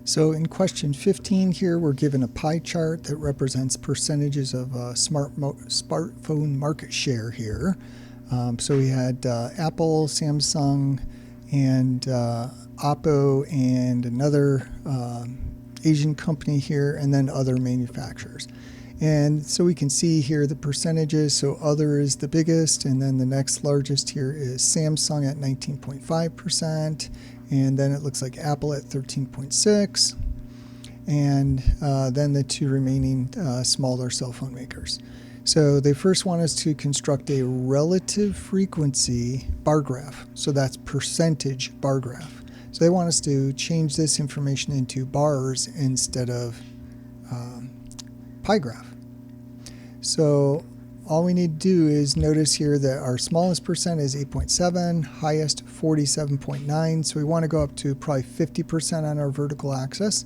So in question 15 here, we're given a pie chart that represents percentages of smartphone market share here. So we had Apple, Samsung, and Oppo, and another Asian company here, and then other manufacturers. And so we can see here the percentages. So other is the biggest, and then the next largest here is Samsung at 19.5%, and then it looks like Apple at 13.6%, and then the two remaining smaller cell phone makers. So they first want us to construct a relative frequency bar graph. So that's percentage bar graph. So they want us to change this information into bars instead of pie graph. So all we need to do is notice here that our smallest percent is 8.7, highest 47.9. So we want to go up to probably 50% on our vertical axis.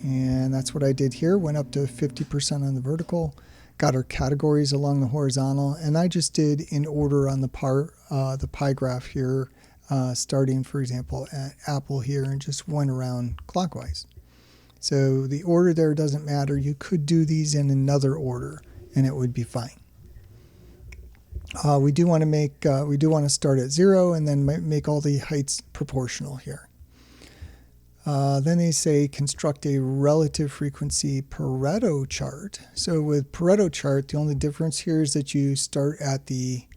And that's what I did here. Went up to 50% on the vertical, got our categories along the horizontal, and I just did in order on the pie graph here, starting, for example, at Apple here, and just went around clockwise. So the order there doesn't matter. You could do these in another order, and it would be fine. We do want to start at 0 and then make all the heights proportional here. Then they say construct a relative frequency Pareto chart. So with Pareto chart, the only difference here is that you start at the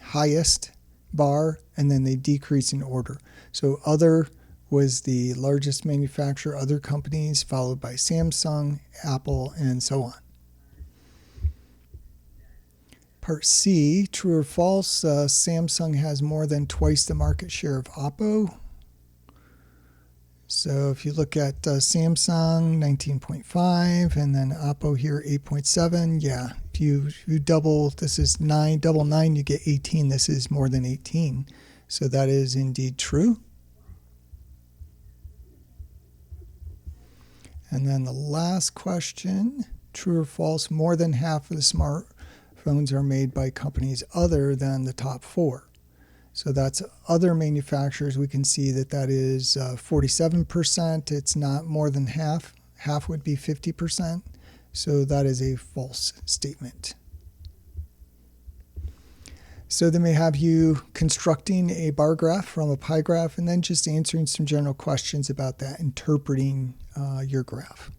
highest bar and then they decrease in order. So other was the largest manufacturer, other companies, followed by Samsung, Apple, and so on. Part C, true or false, Samsung has more than twice the market share of Oppo. So if you look at Samsung, 19.5, and then Oppo here, 8.7, yeah, if you double, this is 9, double 9, you get 18. This is more than 18. So that is indeed true. And then the last question, true or false, more than half of the smartphones are made by companies other than the top 4. So that's other manufacturers. We can see that that is 47%. It's not more than half. Half would be 50%. So that is a false statement. So they may have you constructing a bar graph from a pie graph and then just answering some general questions about that, interpreting your graph.